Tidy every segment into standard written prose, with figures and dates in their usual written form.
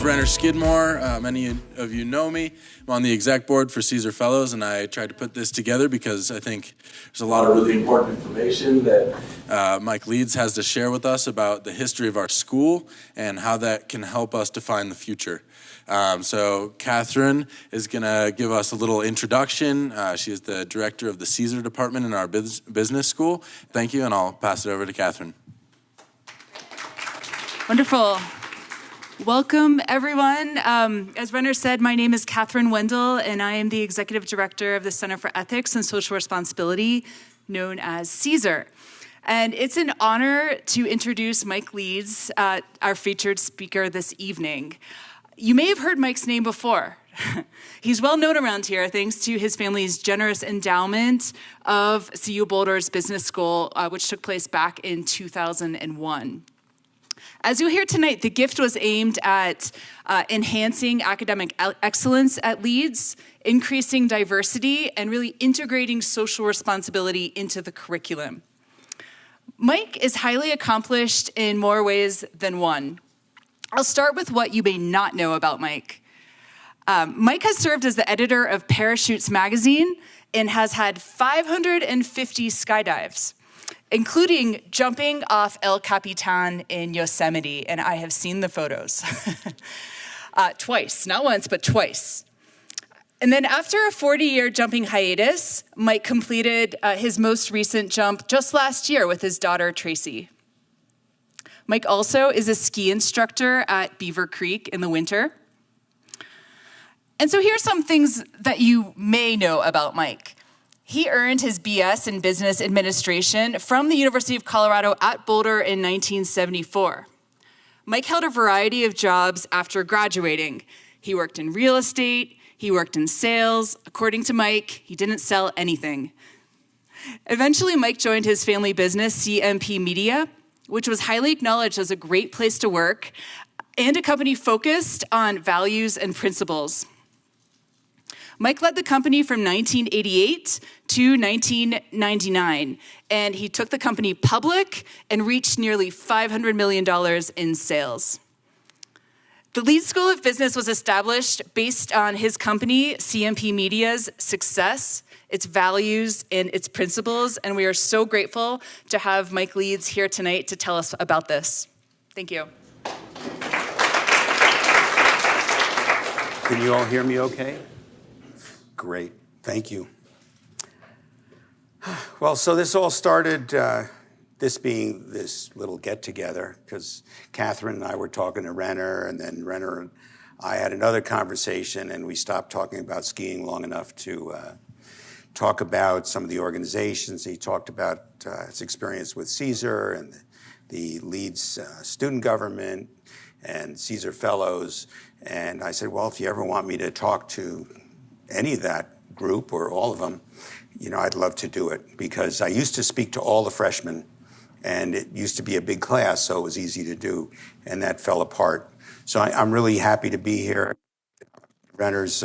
Renner Skidmore. Many of you know me. I'm on the exec board for CESR Fellows, and I tried to put this together because I think there's a lot of really important information that Mike Leeds has to share with us about the history of our school and how that can help us define the future. So Catherine is going to give us a little introduction. She is the director of the CESR department in our business school. Thank you, and I'll pass it over to Catherine. Wonderful. Welcome, everyone. As Renner said, my name is Catherine Wendell, and I am the executive director of the Center for Ethics and Social Responsibility, known as CESR. And it's an honor to introduce Mike Leeds, our featured speaker this evening. You may have heard Mike's name before. He's well known around here thanks to his family's generous endowment of CU Boulder's business school, which took place back in 2001. As you'll hear tonight, the gift was aimed at enhancing academic excellence at Leeds, increasing diversity, and really integrating social responsibility into the curriculum. Mike is highly accomplished in more ways than one. I'll start with what you may not know about Mike. Mike has served as the editor of Parachutes magazine and has had 550 skydives, including jumping off El Capitan in Yosemite, and I have seen the photos. Twice, not once, but twice. And then after a 40-year jumping hiatus, Mike completed his most recent jump just last year with his daughter, Tracy. Mike also is a ski instructor at Beaver Creek in the winter. And so here's some things that you may know about Mike. He earned his BS in Business Administration from the University of Colorado at Boulder in 1974. Mike held a variety of jobs after graduating. He worked in real estate, he worked in sales. According to Mike, he didn't sell anything. Eventually, Mike joined his family business, CMP Media, which was highly acknowledged as a great place to work and a company focused on values and principles. Mike led the company from 1988 to 1999, and he took the company public and reached nearly $500 million in sales. The Leeds School of Business was established based on his company, CMP Media's success, its values, and its principles, and we are so grateful to have Mike Leeds here tonight to tell us about this. Thank you. Can you all hear me okay? Great, thank you. Well, so this all started, this being this little get-together, because Catherine and I were talking to Renner, and then Renner and I had another conversation, and we stopped talking about skiing long enough to talk about some of the organizations. He talked about his experience with CESR and the Leeds student government and CESR Fellows, and I said, well, if you ever want me to talk to any of that group or all of them, you know, I'd love to do it, because I used to speak to all the freshmen, and it used to be a big class, so it was easy to do, and that fell apart. So I'm really happy to be here. Renner's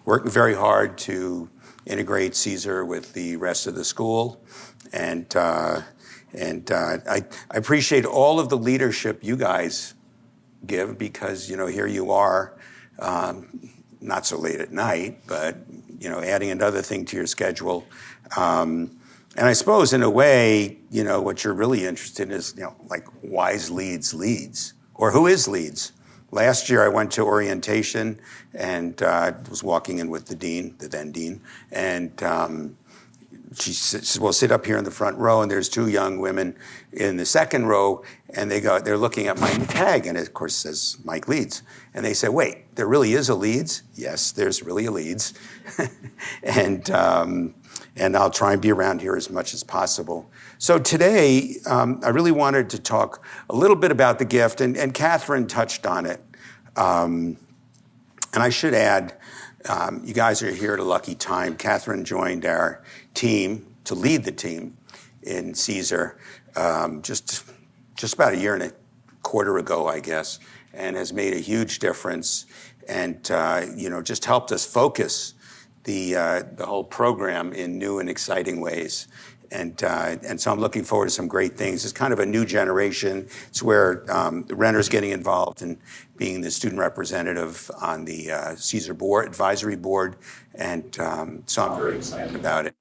working very hard to integrate CESR with the rest of the school, and I appreciate all of the leadership you guys give, because, you know, here you are, not so late at night, but, you know, adding another thing to your schedule. And I suppose in a way, you know, what you're really interested in is, you know, like, why is Leeds Leeds? Or who is Leeds? Last year I went to orientation and was walking in with the dean, the then dean, and she said, well, sit up here in the front row, and there's two young women in the second row, and they're looking at my tag, and it, of course, says Mike Leeds. And they say, wait, there really is a Leeds? Yes, there's really a Leeds. And I'll try and be around here as much as possible. So today, I really wanted to talk a little bit about the gift, and Catherine touched on it. And I should add, you guys are here at a lucky time. Catherine joined our team to lead the team in CESR just about a year and a quarter ago, I guess, and has made a huge difference, and you know, just helped us focus the whole program in new and exciting ways. And so I'm looking forward to some great things. It's kind of a new generation. It's where Renner's getting involved in being the student representative on the CESR board, advisory board, and so I'm very excited about it.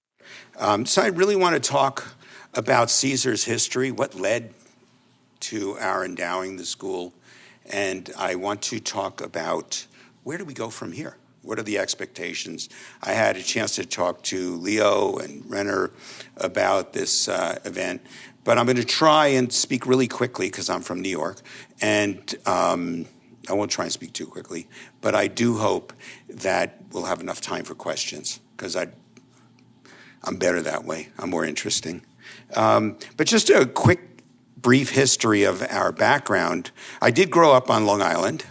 So I really want to talk about CESR's history, what led to our endowing the school, and I want to talk about where do we go from here? What are the expectations? I had a chance to talk to Leo and Renner about this event, but I'm going to try and speak really quickly because I'm from New York, and I won't try and speak too quickly, but I do hope that we'll have enough time for questions because I'm better that way. I'm more interesting. But just a quick, brief history of our background. I did grow up on Long Island.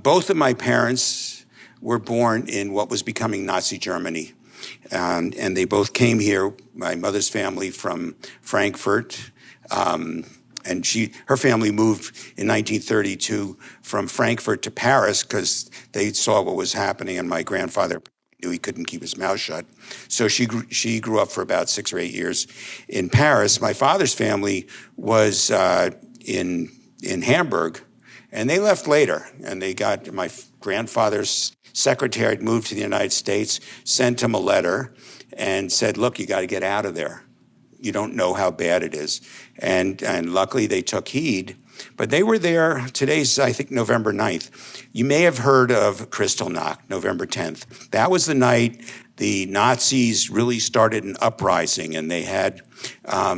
Both of my parents were born in what was becoming Nazi Germany. And they both came here, my mother's family from Frankfurt. And her family moved in 1932 from Frankfurt to Paris because they saw what was happening, and my grandfather knew he couldn't keep his mouth shut. So she grew up for about 6 or 8 years in Paris. My father's family was in Hamburg, and they left later. And they got my grandfather's secretary moved to the United States, sent him a letter, and said, "Look, you got to get out of there. You don't know how bad it is." And luckily they took heed. But they were there. Today's, I think, November 9th. You may have heard of Kristallnacht, November 10th. That was the night the Nazis really started an uprising, and they had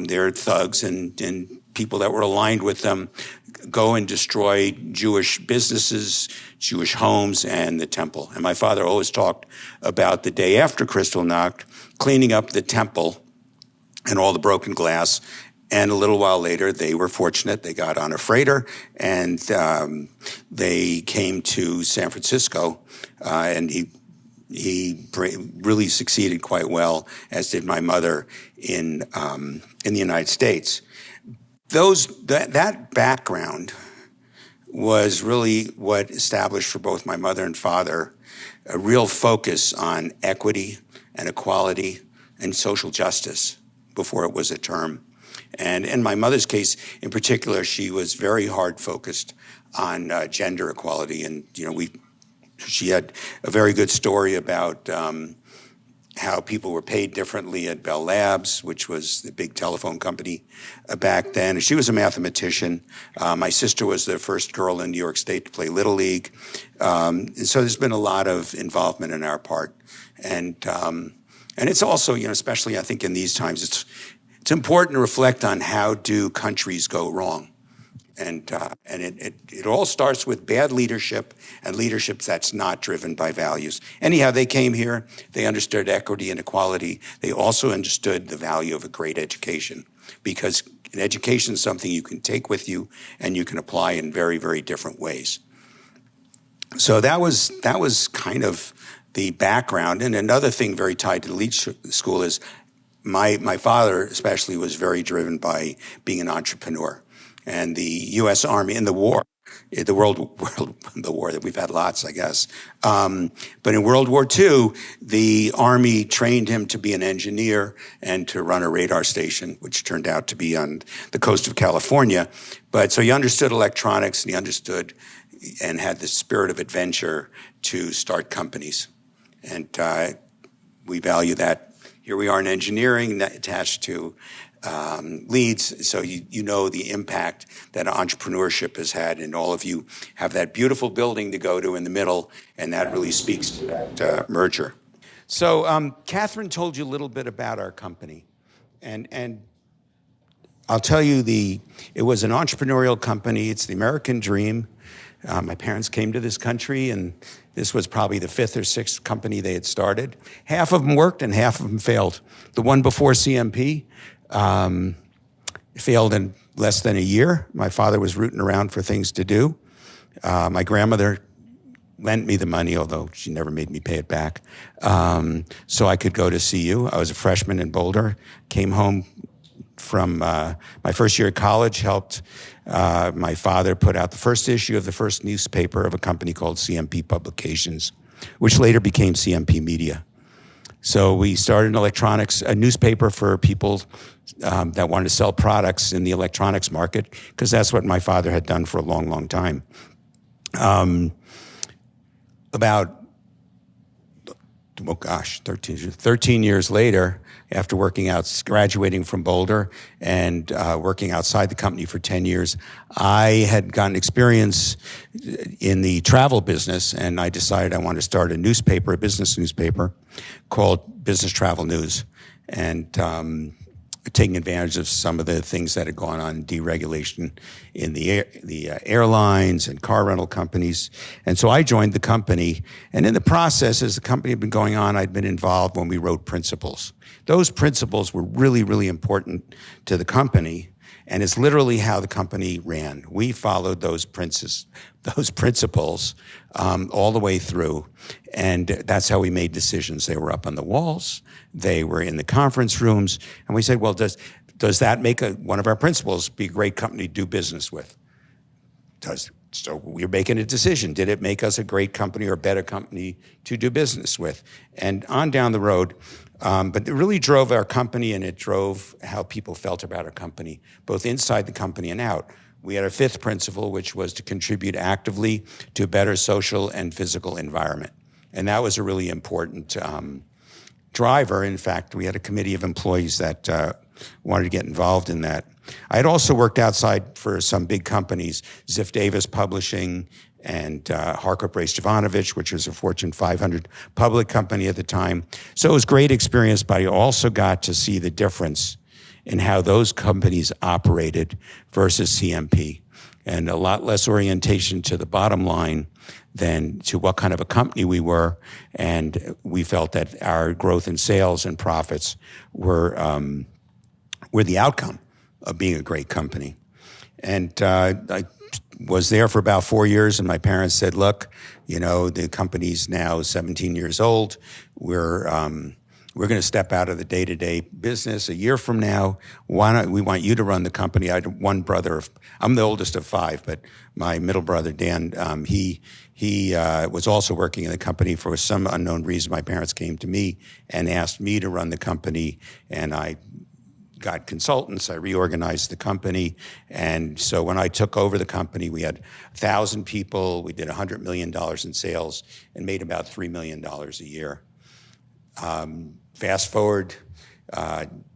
their thugs and people that were aligned with them go and destroy Jewish businesses, Jewish homes, and the temple. And my father always talked about the day after Kristallnacht, cleaning up the temple and all the broken glass. And a little while later, they were fortunate. They got on a freighter, and they came to San Francisco, and he really succeeded quite well, as did my mother in the United States. That background was really what established for both my mother and father a real focus on equity and equality and social justice before it was a term. And in my mother's case, in particular, she was very hard focused on gender equality. And, she had a very good story about how people were paid differently at Bell Labs, which was the big telephone company back then. She was a mathematician. My sister was the first girl in New York State to play Little League. And so there's been a lot of involvement in our part. And it's also, especially I think in these times, it's important to reflect on how do countries go wrong. And it all starts with bad leadership and leadership that's not driven by values. Anyhow, they came here. They understood equity and equality. They also understood the value of a great education, because an education is something you can take with you and you can apply in very, very different ways. So that was kind of the background. And another thing very tied to the Leeds School is my father especially was very driven by being an entrepreneur. And the U.S. Army in the war, the war that we've had lots, I guess. But in World War II, the Army trained him to be an engineer and to run a radar station, which turned out to be on the coast of California. But so he understood electronics, and he understood and had the spirit of adventure to start companies. And we value that. Here we are in engineering attached to Leeds, so you know the impact that entrepreneurship has had, and all of you have that beautiful building to go to in the middle, and that really speaks to that merger. So Catherine told you a little bit about our company, and I'll tell you it was an entrepreneurial company. It's the American dream. My parents came to this country, and this was probably the 5th or 6th company they had started. Half of them worked and half of them failed. The one before CMP failed in less than a year. My father was rooting around for things to do. My grandmother lent me the money, although she never made me pay it back, so I could go to CU. I was a freshman in Boulder, came home from my first year at college, helped my father put out the first issue of the first newspaper of a company called CMP Publications, which later became CMP Media. So we started a newspaper for people that wanted to sell products in the electronics market, because that's what my father had done for a long, long time. About 13 years later, after graduating from Boulder and working outside the company for 10 years, I had gotten experience in the travel business, and I decided I wanted to start a business newspaper called Business Travel News, and taking advantage of some of the things that had gone on, deregulation in the airlines and car rental companies. And so I joined the company, and in the process, as the company had been going on, I'd been involved when we wrote principles. Those principles were really, really important to the company, and it's literally how the company ran. We followed those principles all the way through, and that's how we made decisions. They were up on the walls, they were in the conference rooms, and we said, well, does that make one of our principles be a great company to do business with? So we were making a decision. Did it make us a great company or a better company to do business with? And on down the road, but it really drove our company, and it drove how people felt about our company, both inside the company and out. We had a fifth principle, which was to contribute actively to a better social and physical environment. And that was a really important driver. In fact, we had a committee of employees that wanted to get involved in that. I had also worked outside for some big companies, Ziff Davis Publishing and Harcourt Brace Jovanovich, which was a Fortune 500 public company at the time. So it was a great experience, but I also got to see the difference in how those companies operated versus CMP, and a lot less orientation to the bottom line than to what kind of a company we were. And we felt that our growth in sales and profits were the outcome of being a great company. And I was there for about 4 years, and my parents said, look, the company's now 17 years old. We're going to step out of the day-to-day business a year from now. We want you to run the company. I had one brother. I'm the oldest of five, but my middle brother, Dan, he was also working in the company. For some unknown reason, my parents came to me and asked me to run the company, and I got consultants. I reorganized the company. And so when I took over the company, we had 1,000 people. We did $100 million in sales and made about $3 million a year. Fast forward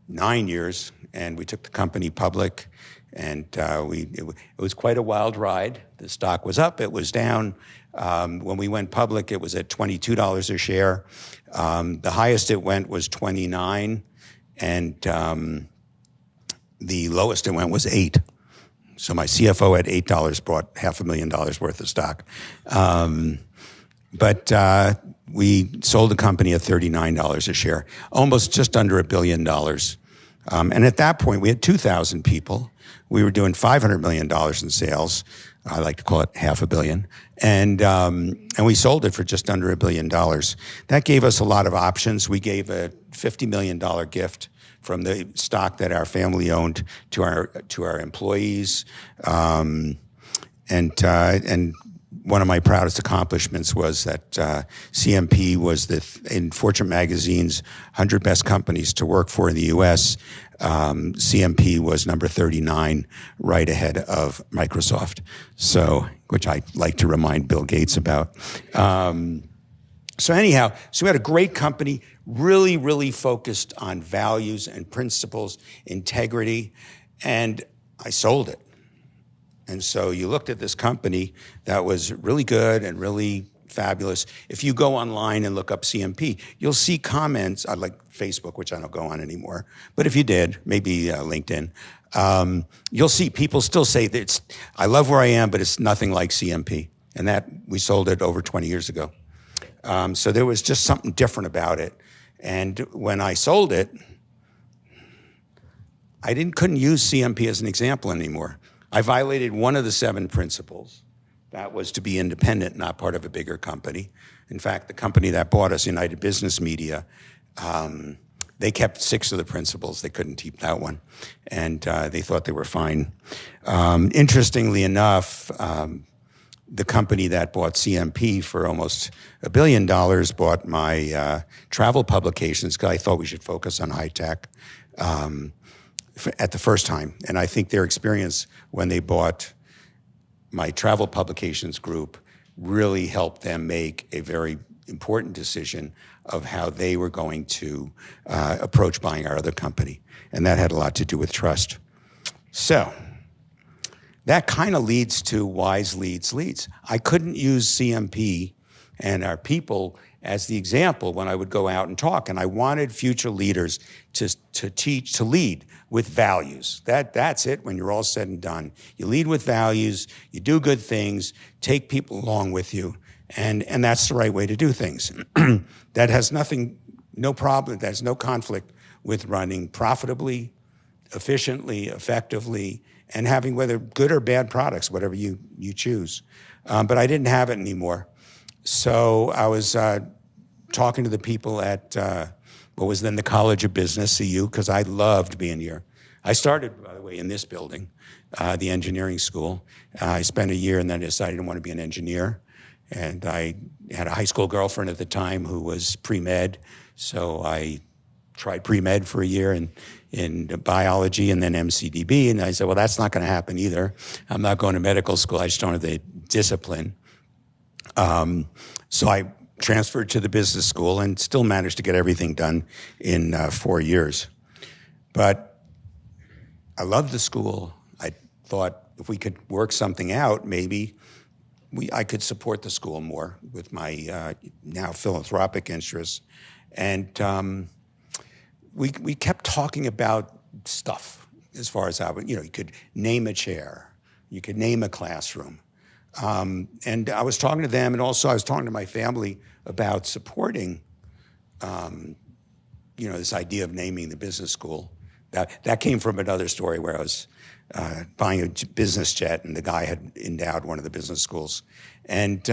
9 years, and we took the company public, and it was quite a wild ride. The stock was up, it was down. When we went public, it was at $22 a share. The highest it went was $29, and the lowest it went was $8. So my CFO at $8 bought $500,000 worth of stock. But we sold the company at $39 a share, almost just under $1 billion. And at that point, we had 2,000 people. We were doing $500 million in sales. I like to call it $500 million. And we sold it for just under $1 billion. That gave us a lot of options. We gave a $50 million gift from the stock that our family owned to our employees. And one of my proudest accomplishments was that CMP was in Fortune magazine's 100 best companies to work for in the U.S. CMP was number 39, right ahead of Microsoft. So, which I like to remind Bill Gates about. So anyhow, we had a great company, really, really focused on values and principles, integrity, and I sold it. And so you looked at this company that was really good and really fabulous. If you go online and look up CMP, you'll see comments, like Facebook, which I don't go on anymore, but if you did, maybe LinkedIn, you'll see people still say that I love where I am, but it's nothing like CMP. And that we sold it over 20 years ago. So there was just something different about it. And when I sold it, I couldn't use CMP as an example anymore. I violated one of the 7 principles. That was to be independent, not part of a bigger company. In fact, the company that bought us, United Business Media, they kept 6 of the principles. They couldn't keep that one. And they thought they were fine. Interestingly enough, the company that bought CMP for almost $1 billion bought my travel publications because I thought we should focus on high tech at the first time. And I think their experience when they bought my travel publications group really helped them make a very important decision of how they were going to approach buying our other company. And that had a lot to do with trust. So that kind of leads to WISE leads. I couldn't use CMP and our people as the example when I would go out and talk. And I wanted future leaders to lead with values. That's it when you're all said and done. You lead with values, you do good things, take people along with you, and that's the right way to do things. That has no problem, there's no conflict with running profitably, efficiently, effectively, and having whether good or bad products, whatever you choose. But I didn't have it anymore. So I was talking to the people at what was then the College of Business, CU, because I loved being here. I started, by the way, in this building, the engineering school. I spent a year and then decided I want to be an engineer. And I had a high school girlfriend at the time who was pre-med, so I tried pre-med for a year in biology and then MCDB, and I said, well, that's not going to happen either. I'm not going to medical school. I just don't have the discipline. So I transferred to the business school and still managed to get everything done in 4 years. But I loved the school. I thought if we could work something out, maybe I could support the school more with my now philanthropic interests. And we kept talking about stuff as far as how, you could name a chair, you could name a classroom. And I was talking to them, and also I was talking to my family about supporting, this idea of naming the business school. That came from another story where I was buying a business jet, and the guy had endowed one of the business schools. And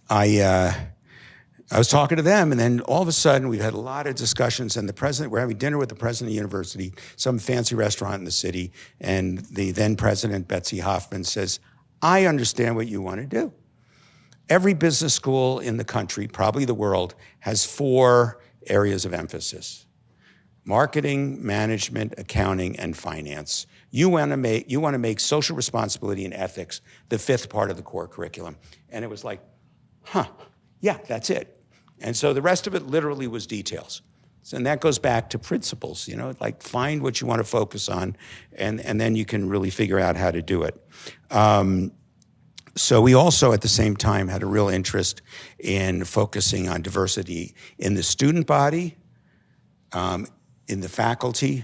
I was talking to them, and then all of a sudden we had a lot of discussions, and we're having dinner with the president of the university, some fancy restaurant in the city, and the then president, Betsy Hoffman, says, I understand what you want to do. Every business school in the country, probably the world, has 4 areas of emphasis: marketing, management, accounting, and finance. You want to make social responsibility and ethics the 5th part of the core curriculum. And it was like, yeah, that's it. And so the rest of it literally was details. So, and that goes back to principles, like find what you want to focus on, and then you can really figure out how to do it. So we also, at the same time, had a real interest in focusing on diversity in the student body, in the faculty,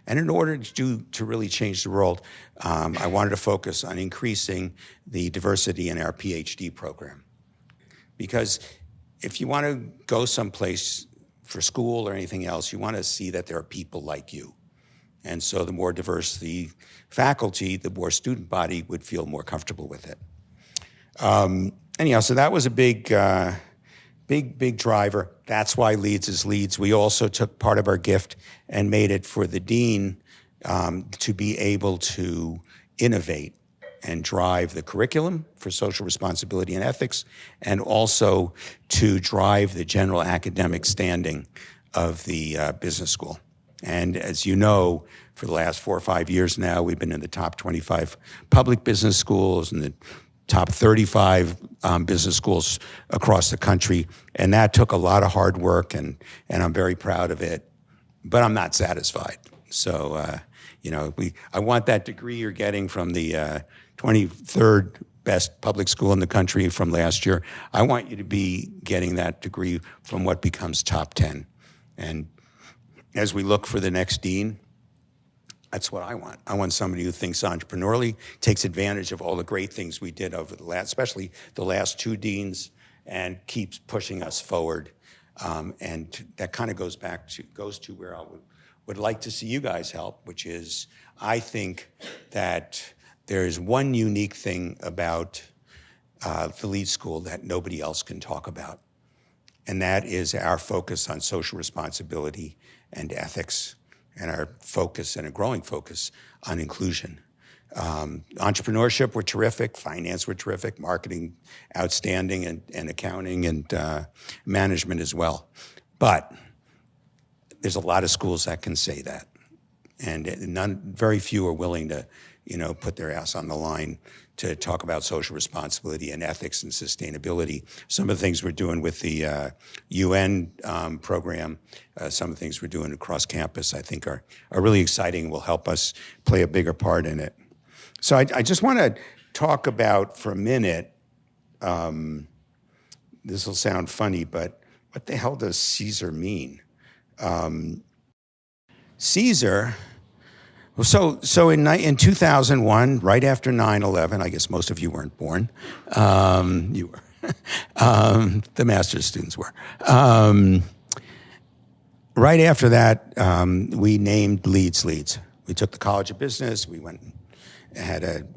and in order to really change the world, I wanted to focus on increasing the diversity in our PhD program. Because if you want to go someplace for school or anything else, you want to see that there are people like you. And so the more diverse the faculty, the more student body would feel more comfortable with it. Anyhow, so that was a big driver. That's why Leeds is Leeds. We also took part of our gift and made it for the dean to be able to innovate and drive the curriculum for social responsibility and ethics, and also to drive the general academic standing of the business school. And as you know, for the last 4 or 5 years now, we've been in the top 25 public business schools and the top 35 business schools across the country. And that took a lot of hard work, and I'm very proud of it. But I'm not satisfied. So, I want that degree you're getting from the 23rd best public school in the country from last year. I want you to be getting that degree from what becomes top 10. And as we look for the next dean, that's what I want. I want somebody who thinks entrepreneurially, takes advantage of all the great things we did over especially the last 2 deans, and keeps pushing us forward. And that kind of goes to where I would like to see you guys help, which is, I think that there is one unique thing about the Leeds School that nobody else can talk about, and that is our focus on social responsibility and ethics, and our focus, and a growing focus, on inclusion. Entrepreneurship were terrific, finance were terrific, marketing outstanding, and accounting and management as well. But there's a lot of schools that can say that, and very few are willing to, put their ass on the line to talk about social responsibility and ethics and sustainability. Some of the things we're doing with the UN program, some of the things we're doing across campus, I think are really exciting and will help us play a bigger part in it. So I just want to talk about for a minute, this will sound funny, but what the hell does CESR mean? CESR, so in 2001, right after 9/11, I guess most of you weren't born. You were. The master's students were. Right after that, we named Leeds. We took the College of Business. We went and had a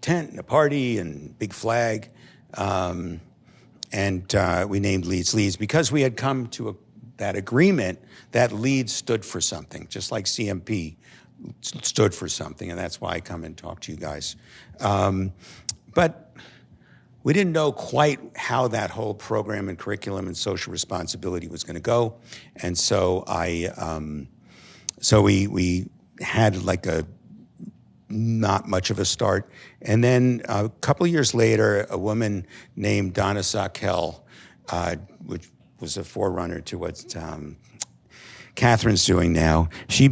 tent and a party and big flag. And we named Leeds because we had come to that agreement that Leeds stood for something, just like CMP stood for something, and that's why I come and talk to you guys. But we didn't know quite how that whole program and curriculum and social responsibility was going to go, and so we had like a not much of a start. And then a couple of years later, a woman named Donna Sackel, which was a forerunner to what Catherine's doing now, she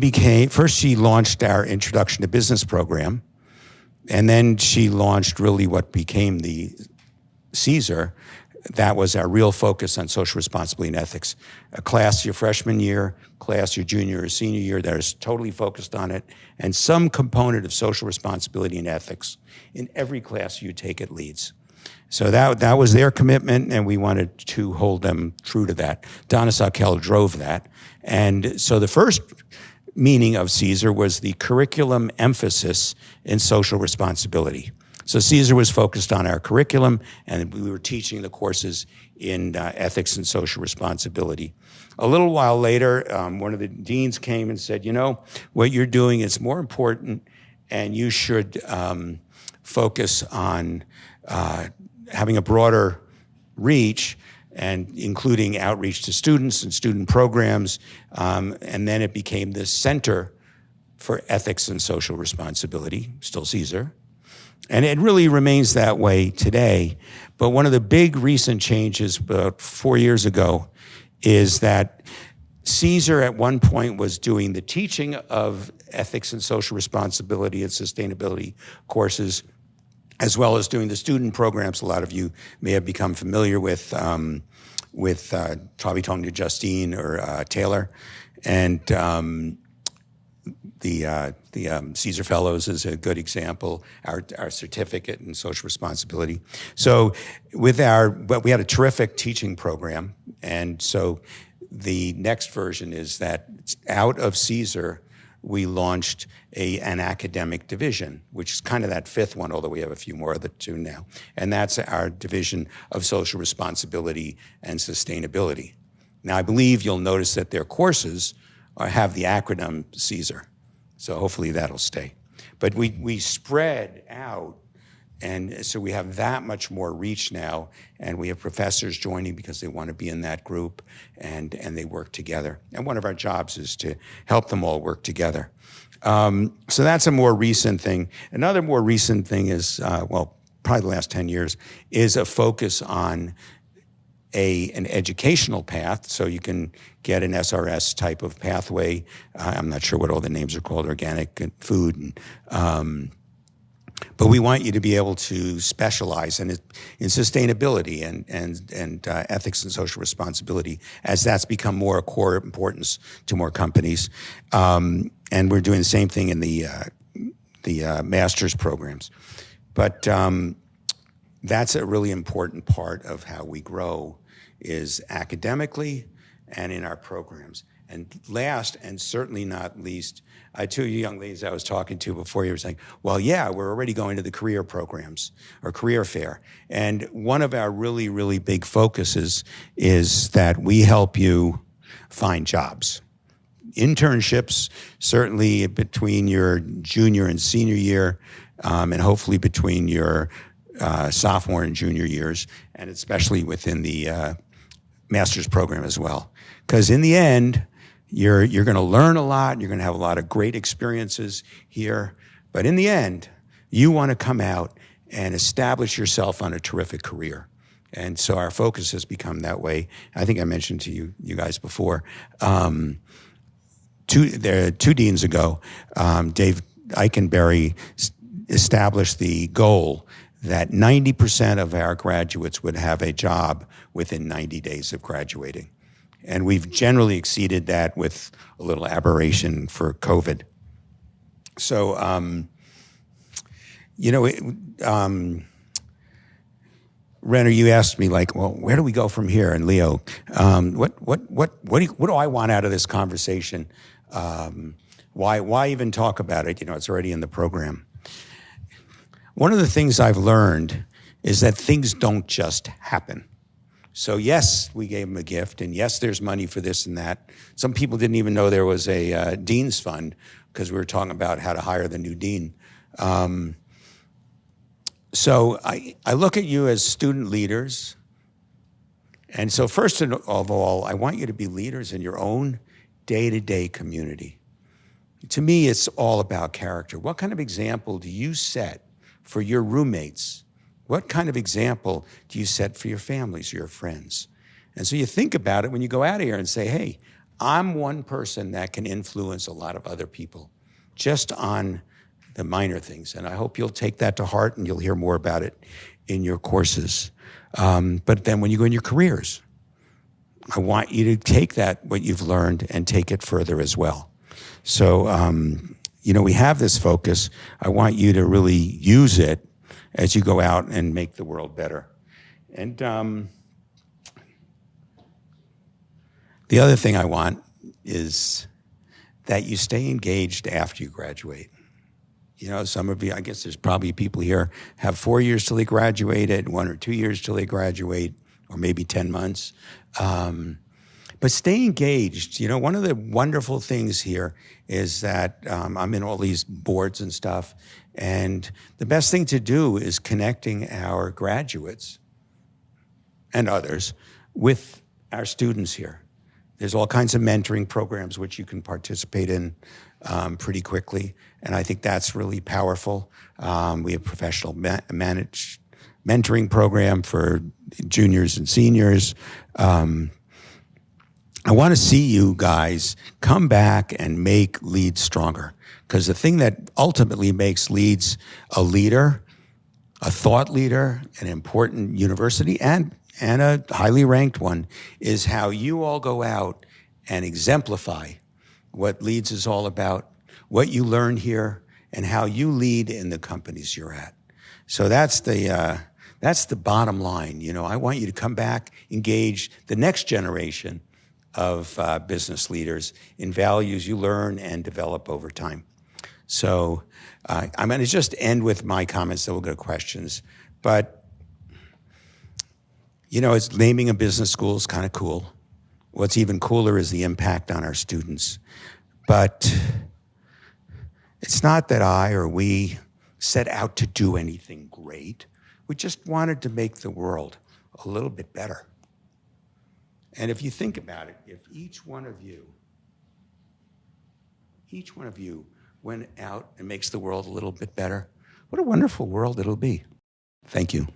launched our Introduction to Business program, and then she launched really what became the CESR. That was our real focus on social responsibility and ethics. A class your freshman year, class your junior or senior year that is totally focused on it, and some component of social responsibility and ethics in every class you take at Leeds. So that was their commitment, and we wanted to hold them true to that. Donna Sackel drove that. And so the first meaning of CESR was the curriculum emphasis in social responsibility. So CESR was focused on our curriculum, and we were teaching the courses in ethics and social responsibility. A little while later, one of the deans came and said, what you're doing is more important, and you should focus on having a broader reach, and including outreach to students and student programs. And then it became the Center for Ethics and Social Responsibility, still CESR. And it really remains that way today. But one of the big recent changes about 4 years ago is that CESR at one point was doing the teaching of ethics and social responsibility and sustainability courses, as well as doing the student programs. A lot of you may have become familiar with probably talking to Justine or Taylor. And the CESR Fellows is a good example, our certificate in social responsibility. So but we had a terrific teaching program. And so the next version is that out of CESR, we launched an academic division, which is kind of that fifth one, although we have a few more of the two now. And that's our division of social responsibility and sustainability. Now, I believe you'll notice that their courses have the acronym CESR. So hopefully that'll stay. But we spread out, and so we have that much more reach now, and we have professors joining because they want to be in that group, and they work together. And one of our jobs is to help them all work together. So that's a more recent thing. Another more recent thing is, probably the last 10 years, is a focus on an educational path, so you can get an SRS type of pathway. I'm not sure what all the names are called, organic and food, but we want you to be able to specialize in sustainability and ethics and social responsibility, as that's become more a core importance to more companies. And we're doing the same thing in the master's programs. But that's a really important part of how we grow, is academically and in our programs. And last, and certainly not least, two young ladies I was talking to before, you were saying, well, yeah, we're already going to the career programs or career fair. And one of our really, really big focuses is that we help you find jobs. Internships, certainly between your junior and senior year, and hopefully between your sophomore and junior years, and especially within the master's program as well. Because in the end, you're going to learn a lot, you're going to have a lot of great experiences here, but in the end, you want to come out and establish yourself on a terrific career. And so our focus has become that way. I think I mentioned to you guys before, two deans ago, Dave Eikenberry established the goal that 90% of our graduates would have a job within 90 days of graduating. And we've generally exceeded that with a little aberration for COVID. So, Renner, you asked me like, well, where do we go from here? And Leo, what do I want out of this conversation? Why even talk about it? It's already in the program. One of the things I've learned is that things don't just happen. So yes, we gave them a gift, and yes, there's money for this and that. Some people didn't even know there was a dean's fund because we were talking about how to hire the new dean. So I look at you as student leaders. And so first of all, I want you to be leaders in your own day-to-day community. To me, it's all about character. What kind of example do you set for your roommates? What kind of example do you set for your families, your friends? And so you think about it when you go out of here and say, hey, I'm one person that can influence a lot of other people just on the minor things. And I hope you'll take that to heart and you'll hear more about it in your courses. But then when you go in your careers, I want you to take that, what you've learned, and take it further as well. So, we have this focus. I want you to really use it as you go out and make the world better. And the other thing I want is that you stay engaged after you graduate. Some of you, I guess there's probably people here have 4 years till they graduated, 1 or 2 years till they graduate, or maybe 10 months. But stay engaged. One of the wonderful things here is that I'm in all these boards and stuff, and the best thing to do is connecting our graduates and others with our students here. There's all kinds of mentoring programs which you can participate in pretty quickly, and I think that's really powerful. We have professional managed mentoring program for juniors and seniors. I want to see you guys come back and make Leeds stronger, because the thing that ultimately makes Leeds a leader, a thought leader, an important university, and a highly ranked one, is how you all go out and exemplify what Leeds is all about, what you learn here, and how you lead in the companies you're at. So that's the bottom line. I want you to come back, engage the next generation of business leaders in values you learn and develop over time. So I'm going to just end with my comments, then we'll go to questions. But, it's naming a business school is kind of cool. What's even cooler is the impact on our students. But it's not that I or we set out to do anything great. We just wanted to make the world a little bit better. And if you think about it, if each one of you went out and makes the world a little bit better, what a wonderful world it'll be. Thank you.